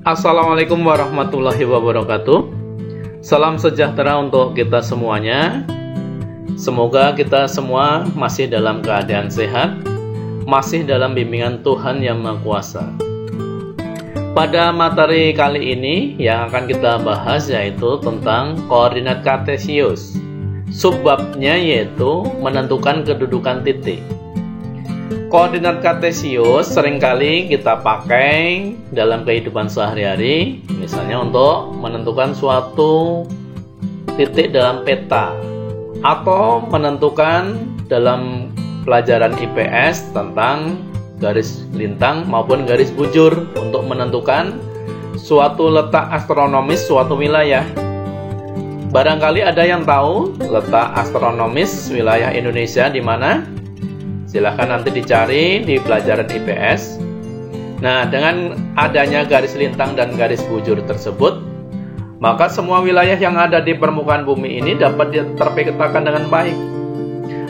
Assalamualaikum warahmatullahi wabarakatuh. Salam sejahtera untuk kita semuanya. Semoga kita semua masih dalam keadaan sehat, masih dalam bimbingan Tuhan Yang Maha Kuasa. Pada materi kali ini yang akan kita bahas yaitu tentang koordinat kartesius. Subbabnya yaitu menentukan kedudukan titik. Koordinat kartesius seringkali kita pakai dalam kehidupan sehari-hari, misalnya untuk menentukan suatu titik dalam peta, atau menentukan dalam pelajaran IPS tentang garis lintang maupun garis bujur untuk menentukan suatu letak astronomis suatu wilayah. Barangkali ada yang tahu letak astronomis wilayah Indonesia di mana? Silahkan nanti dicari di pelajaran IPS. Nah, dengan adanya garis lintang dan garis bujur tersebut, maka semua wilayah yang ada di permukaan bumi ini dapat terpetakan dengan baik.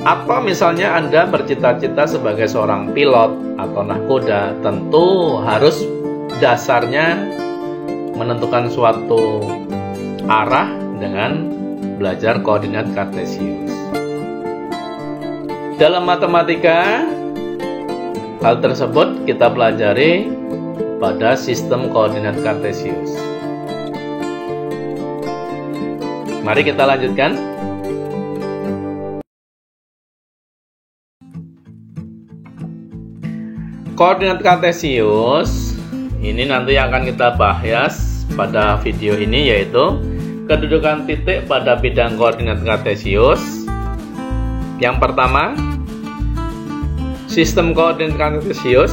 Atau misalnya Anda bercita-cita sebagai seorang pilot atau nahkoda, tentu harus dasarnya menentukan suatu arah dengan belajar koordinat kartesius. Dalam matematika, hal tersebut kita pelajari pada sistem koordinat kartesius. Mari kita lanjutkan. Koordinat kartesius ini nanti akan kita bahas pada video ini, yaitu kedudukan titik pada bidang koordinat kartesius. Yang pertama, sistem koordinat kartesius.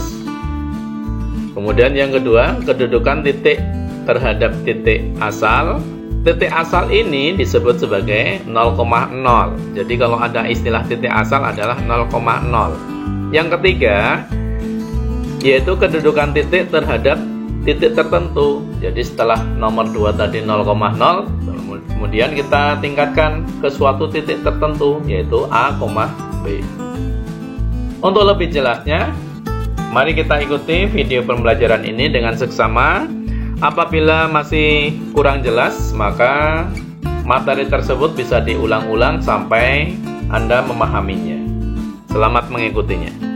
Kemudian yang kedua, kedudukan titik terhadap titik asal. Titik asal ini disebut sebagai 0,0. Jadi kalau ada istilah titik asal adalah 0,0. Yang ketiga, yaitu kedudukan titik terhadap titik tertentu. Jadi setelah nomor 2 tadi 0,0, kemudian kita tingkatkan ke suatu titik tertentu, yaitu A, B. Untuk lebih jelasnya, mari kita ikuti video pembelajaran ini dengan seksama. Apabila masih kurang jelas, maka materi tersebut bisa diulang-ulang sampai Anda memahaminya. Selamat mengikutinya.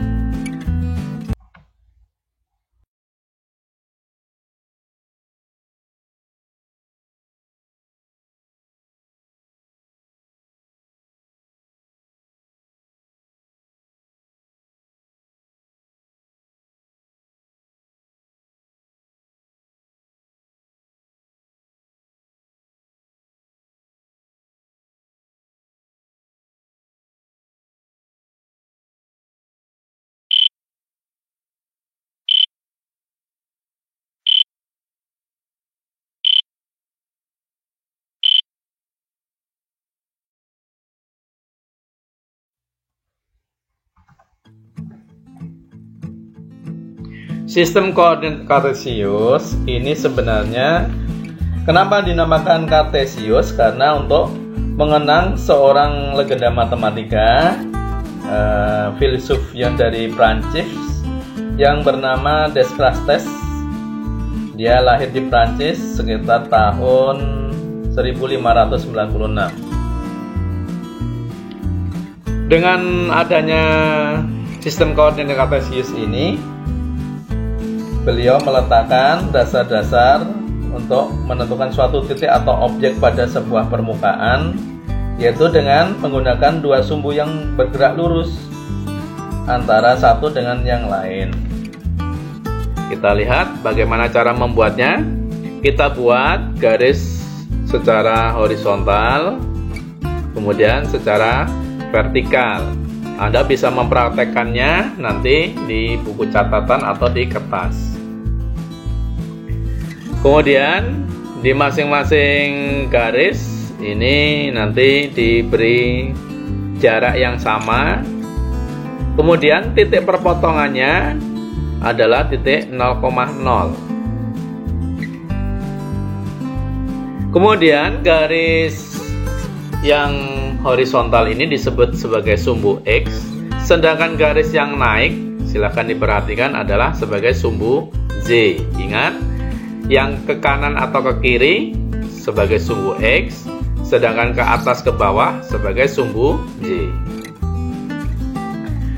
Sistem koordinat kartesius ini sebenarnya kenapa dinamakan kartesius? Karena untuk mengenang seorang legenda matematika, filsuf yang dari Prancis yang bernama Descartes. Dia lahir di Prancis sekitar tahun 1596. Dengan adanya sistem koordinat kartesius ini, beliau meletakkan dasar-dasar untuk menentukan suatu titik atau objek pada sebuah permukaan, yaitu dengan menggunakan dua sumbu yang bergerak lurus antara satu dengan yang lain. Kita lihat bagaimana cara membuatnya. Kita buat garis secara horizontal, kemudian secara vertikal. Anda bisa mempraktekkannya nanti di buku catatan atau di kertas. Kemudian di masing-masing garis ini nanti diberi jarak yang sama. Kemudian titik perpotongannya adalah titik 0,0. Kemudian garis yang horizontal ini disebut sebagai sumbu X, sedangkan garis yang naik, silahkan diperhatikan, adalah sebagai sumbu Z. Ingat, Yang ke kanan atau ke kiri sebagai sumbu X, sedangkan ke atas ke bawah sebagai sumbu Y.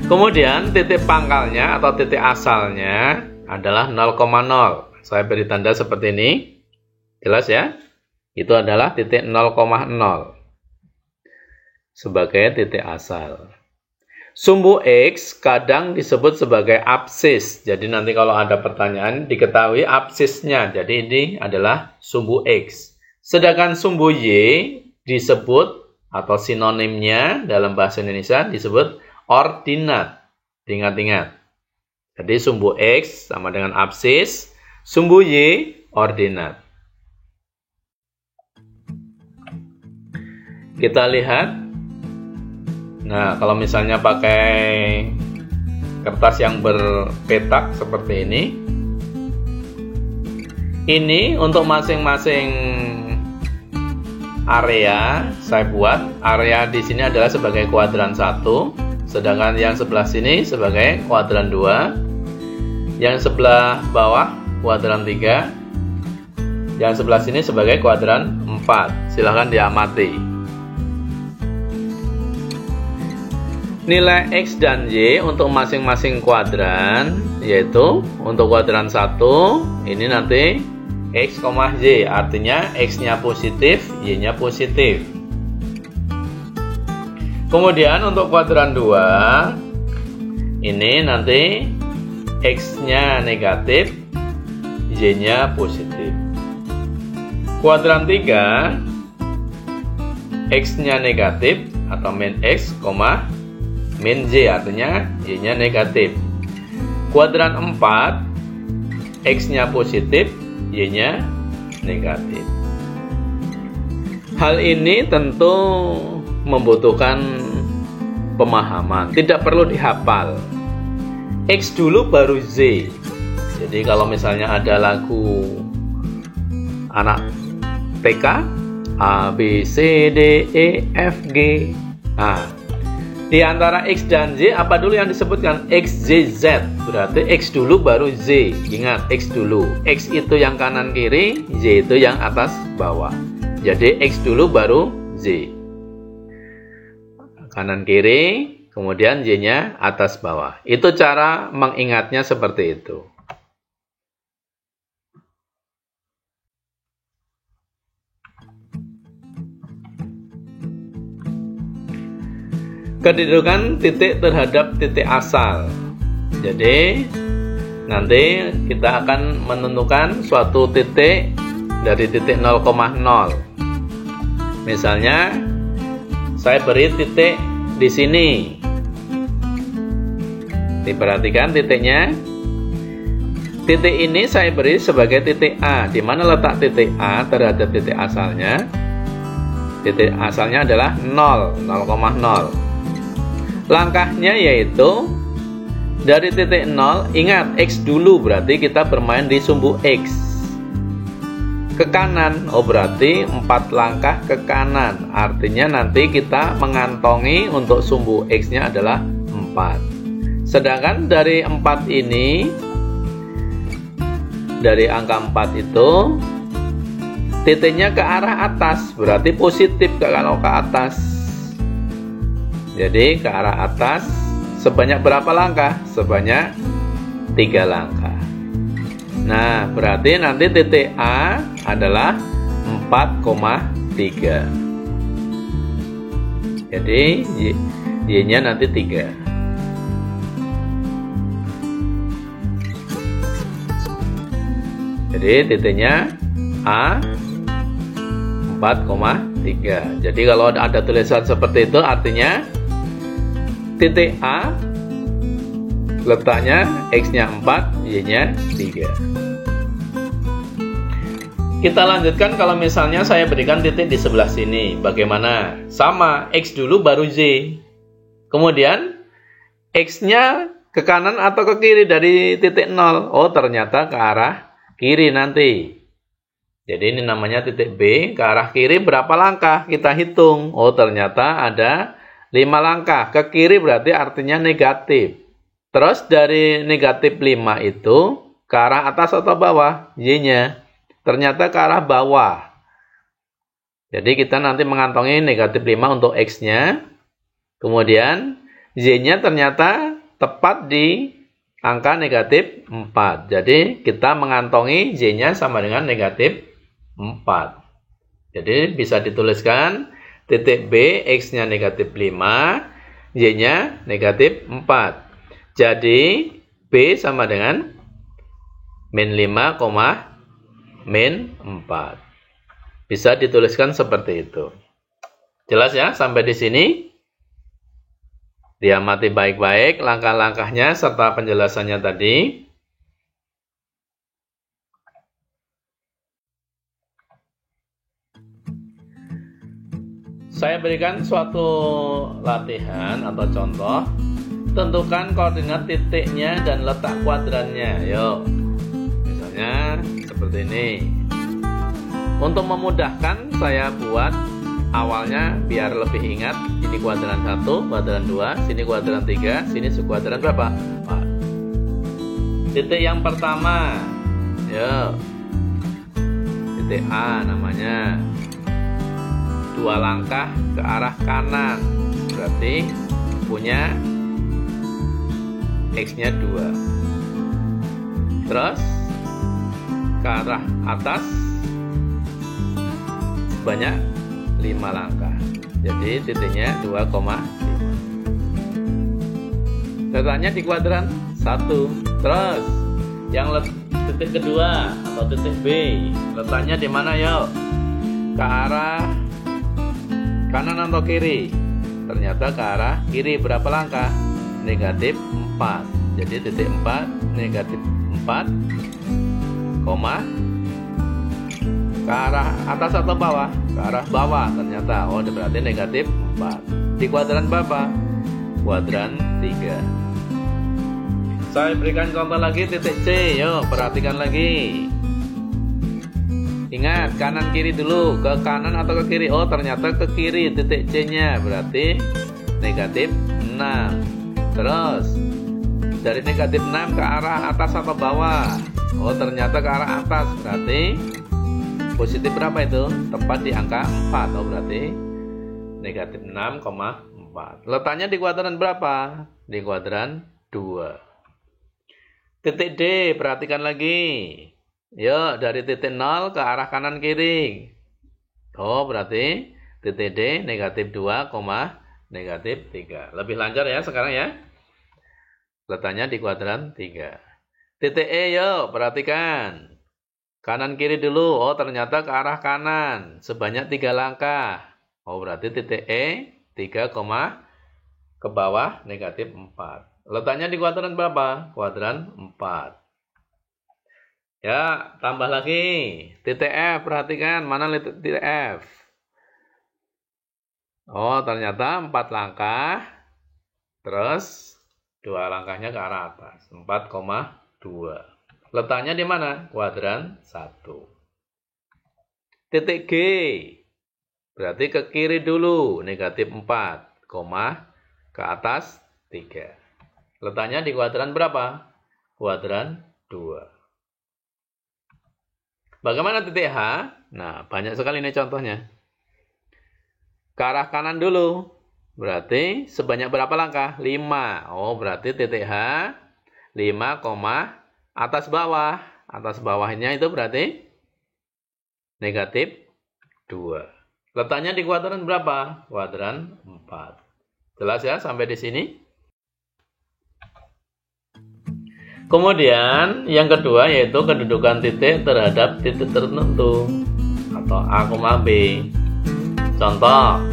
Kemudian titik pangkalnya atau titik asalnya adalah 0,0. Saya beri tanda seperti ini. Jelas ya? Itu adalah titik 0,0 sebagai titik asal. Sumbu X kadang disebut sebagai absis. Jadi nanti kalau ada pertanyaan diketahui absisnya. Jadi ini adalah sumbu X. Sedangkan sumbu Y disebut atau sinonimnya dalam bahasa Indonesia disebut ordinat. Ingat-ingat. Jadi sumbu X sama dengan absis, sumbu Y ordinat. Kita lihat. Nah, kalau misalnya pakai kertas yang berpetak seperti ini untuk masing-masing area saya buat. Area di sini adalah sebagai kuadran 1, sedangkan yang sebelah sini sebagai kuadran 2, yang sebelah bawah kuadran 3, yang sebelah sini sebagai kuadran 4. Silahkan diamati. Nilai X dan Y untuk masing-masing kuadran, yaitu untuk kuadran 1 ini nanti X, Y, artinya X-nya positif, Y-nya positif. Kemudian untuk kuadran 2 ini nanti X-nya negatif, Y-nya positif. Kuadran 3 X-nya negatif atau min X, min Y, artinya Y-nya negatif. Kuadran 4 X-nya positif, Y-nya negatif. Hal ini tentu membutuhkan pemahaman, tidak perlu dihafal. X dulu baru Z. Jadi kalau misalnya ada lagu anak TK A, B, C, D, E, F, G. Nah, di antara X dan Y, apa dulu yang disebutkan? X, Y, Z. Berarti X dulu baru Z. Ingat, X dulu. X itu yang kanan kiri, Y itu yang atas bawah. Jadi X dulu baru Z. Kanan kiri, kemudian Y-nya atas bawah. Itu cara mengingatnya seperti itu. Kedudukan titik terhadap titik asal. Jadi nanti kita akan menentukan suatu titik dari titik 0,0. Misalnya saya beri titik di sini. Diperhatikan titiknya. Titik ini saya beri sebagai titik A. Di mana letak titik A terhadap titik asalnya? Titik asalnya adalah 0,0. Langkahnya yaitu dari titik 0, ingat X dulu, berarti kita bermain di sumbu X. Ke kanan, berarti 4 langkah ke kanan. Artinya nanti kita mengantongi untuk sumbu X-nya adalah 4. Sedangkan dari 4 ini, dari angka 4 itu, titiknya ke arah atas, berarti positif kalau ke atas. Jadi ke arah atas sebanyak berapa langkah? Sebanyak 3 langkah. Nah, berarti nanti titik A adalah 4,3. Jadi Y-nya nanti 3. Jadi titiknya A 4,3. Jadi kalau ada tulisan seperti itu artinya titik A letaknya X-nya 4, Y-nya 3. Kita lanjutkan kalau misalnya saya berikan titik di sebelah sini. Bagaimana? Sama, X dulu baru Z. Kemudian X-nya ke kanan atau ke kiri dari titik 0. Oh, ternyata ke arah kiri nanti. Jadi ini namanya titik B. Ke arah kiri berapa langkah? Kita hitung. Oh, ternyata ada 5 langkah. Ke kiri berarti artinya negatif. Terus dari negatif 5 itu ke arah atas atau bawah? Y-nya. ternyata ke arah bawah. Jadi kita nanti mengantongi negatif 5 untuk X-nya. Kemudian Y-nya ternyata tepat di angka negatif 4. Jadi kita mengantongi Y-nya sama dengan negatif 4. Jadi bisa dituliskan titik B, X-nya negatif 5, Y-nya negatif 4. Jadi B sama dengan min 5, min 4. Bisa dituliskan seperti itu. Jelas ya sampai di sini? Diamati baik-baik langkah-langkahnya serta penjelasannya tadi. Saya berikan suatu latihan atau contoh. Tentukan koordinat titiknya dan letak kuadrannya. Yuk. Misalnya seperti ini. Untuk memudahkan saya buat awalnya biar lebih ingat. Ini kuadran 1, kuadran 2, sini kuadran 3, sini kuadran berapa? 4. Titik yang pertama, yuk. Titik A namanya. 2 langkah ke arah kanan. Berarti punya X-nya 2. Terus ke arah atas banyak 5 langkah. Jadi titiknya 2,5. Letaknya di kuadran 1. Terus yang titik kedua atau titik B, letaknya di mana yuk? Ke arah kanan atau kiri? Ternyata ke arah kiri. Berapa langkah? Negatif 4. Jadi titik 4 negatif 4, ke arah atas atau bawah? Ke arah bawah ternyata. Oh, berarti negatif 4. Di kuadran berapa? Kuadran 3. Saya berikan contoh lagi titik C. Yuk, perhatikan lagi. Ingat, kanan kiri dulu. Ke kanan atau ke kiri? Oh, ternyata ke kiri titik C-nya. Berarti negatif 6. Terus dari negatif 6 ke arah atas atau bawah? Oh, ternyata ke arah atas. Berarti positif berapa itu? Tepat di angka 4. Oh, berarti negatif 6,4. Letaknya di kuadran berapa? Di kuadran 2. Titik D, perhatikan lagi. Yuk, dari titik 0 ke arah kanan kiri. Oh, berarti titik D negatif 2, negatif 3. Lebih lancar ya sekarang ya. Letaknya di kuadran 3. Titik E, yuk, perhatikan. Kanan kiri dulu. Oh, ternyata ke arah kanan. Sebanyak 3 langkah. Oh, berarti titik E 3, ke bawah negatif 4. Letaknya di kuadran berapa? Kuadran 4. Ya, tambah lagi. Titik F, perhatikan. Mana titik F? Oh, ternyata 4 langkah. Terus 2 langkahnya ke arah atas. 4,2. Letaknya di mana? Kuadran 1. Titik G. Berarti ke kiri dulu. Negatif 4, ke atas 3. Letaknya di kuadran berapa? Kuadran 2. Bagaimana titik H? Nah, banyak sekali ini contohnya. Ke arah kanan dulu. Berarti sebanyak berapa langkah? 5. Oh, berarti titik H 5, atas bawah. Atas bawahnya itu berarti negatif 2. Letaknya di kuadran berapa? Kuadran 4. Jelas ya sampai di sini? Kemudian yang kedua yaitu kedudukan titik terhadap titik tertentu atau A, B. Contoh,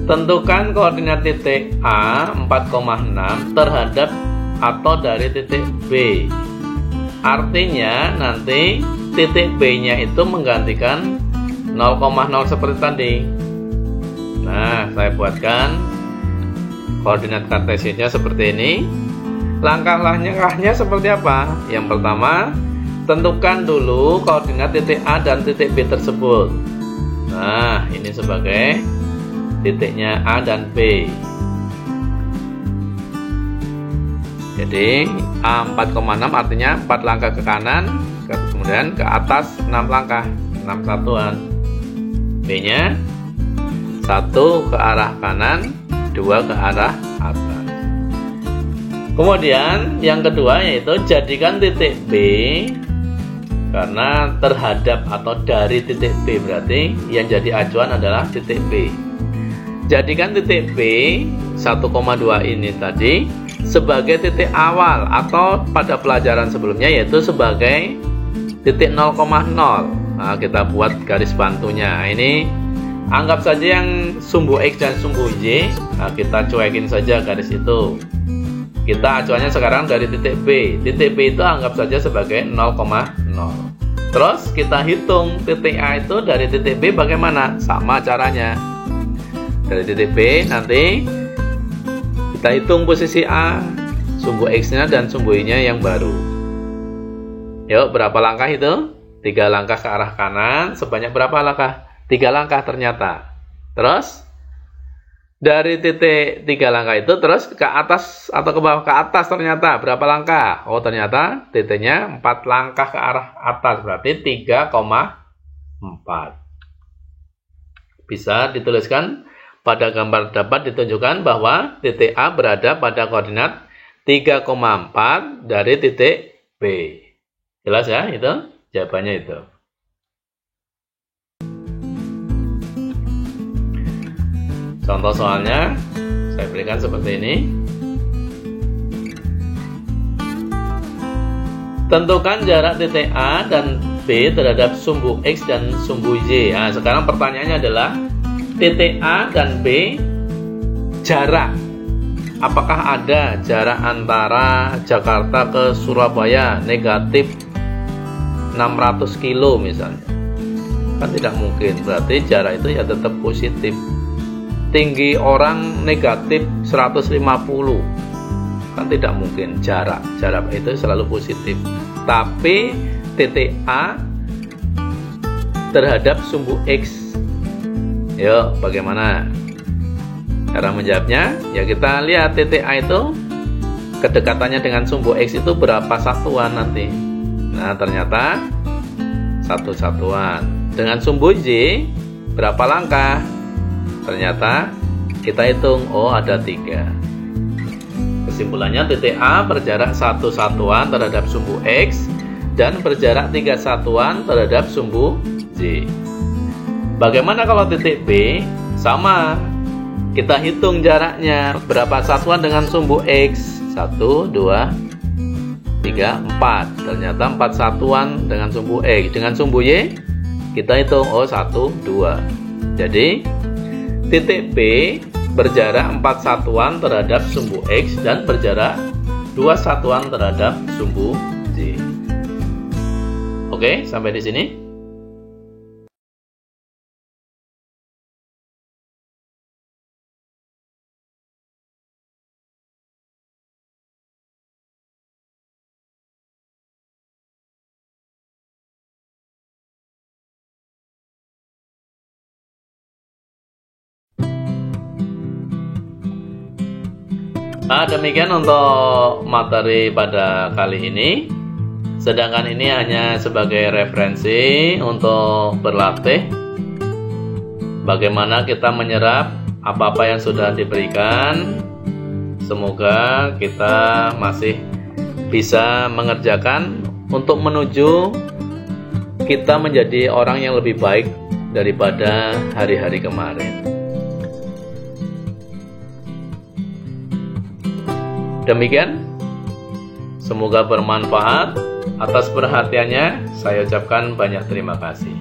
tentukan koordinat titik A 4,6 terhadap atau dari titik B. Artinya nanti titik B-nya itu menggantikan 0,0 seperti tadi. Nah, saya buatkan koordinat kartesiannya seperti ini. Langkah-langkahnya seperti apa? Yang pertama, tentukan dulu koordinat titik A dan titik B tersebut. Nah, ini sebagai titiknya A dan B. Jadi A 4,6 artinya 4 langkah ke kanan, kemudian ke atas 6 langkah, 6 satuan. B nya 1 ke arah kanan, 2 ke arah atas. Kemudian yang kedua yaitu jadikan titik B, karena terhadap atau dari titik B, berarti yang jadi acuan adalah titik B. Jadikan titik B 1,2 ini tadi sebagai titik awal, atau pada pelajaran sebelumnya yaitu sebagai titik 0,0. Nah, kita buat garis bantunya. Ini anggap saja yang sumbu X dan sumbu Y. Nah, kita cuekin saja garis itu. Kita acuannya sekarang dari titik B. Titik B itu anggap saja sebagai 0,0. Terus kita hitung titik A itu dari titik B bagaimana? Sama caranya. Dari titik B nanti kita hitung posisi A, sumbu X-nya dan sumbu Y-nya yang baru. Yuk, berapa langkah itu? 3 langkah ke arah kanan, sebanyak berapa langkah? 3 langkah ternyata. Terus dari titik 3 langkah itu terus ke atas atau ke bawah, ke atas ternyata berapa langkah? Oh, ternyata titiknya 4 langkah ke arah atas, berarti 3,4. Bisa dituliskan pada gambar dapat ditunjukkan bahwa titik A berada pada koordinat 3,4 dari titik B. Jelas ya, itu jawabannya itu. Contoh soalnya saya berikan seperti ini. Tentukan jarak titik A dan B terhadap sumbu X dan sumbu Y. Nah, sekarang pertanyaannya adalah titik A dan B jarak. Apakah ada jarak antara Jakarta ke Surabaya negatif 600 kilo misalnya? Kan tidak mungkin, berarti jarak itu ya tetap positif. Tinggi orang negatif 150, kan tidak mungkin, jarak itu selalu positif. Tapi titik A terhadap sumbu X, yuk bagaimana cara menjawabnya? Ya kita lihat titik A itu kedekatannya dengan sumbu X itu berapa satuan nanti. Nah, ternyata 1 satuan. Dengan sumbu Y berapa langkah? Ternyata kita hitung, oh ada 3. Kesimpulannya titik A berjarak 1 satuan terhadap sumbu X dan berjarak 3 satuan terhadap sumbu Y. Bagaimana kalau titik B? Sama, kita hitung jaraknya berapa satuan dengan sumbu X. 1, 2, 3, 4. Ternyata 4 satuan dengan sumbu X. Dengan sumbu Y kita hitung, oh 1, 2. Jadi titik B berjarak 4 satuan terhadap sumbu X dan berjarak 2 satuan terhadap sumbu Y. Oke, sampai di sini. Nah, demikian untuk materi pada kali ini. Sedangkan ini hanya sebagai referensi untuk berlatih bagaimana kita menyerap apa-apa yang sudah diberikan. Semoga kita masih bisa mengerjakan untuk menuju kita menjadi orang yang lebih baik daripada hari-hari kemarin. Demikian, semoga bermanfaat. Atas perhatiannya, saya ucapkan banyak terima kasih.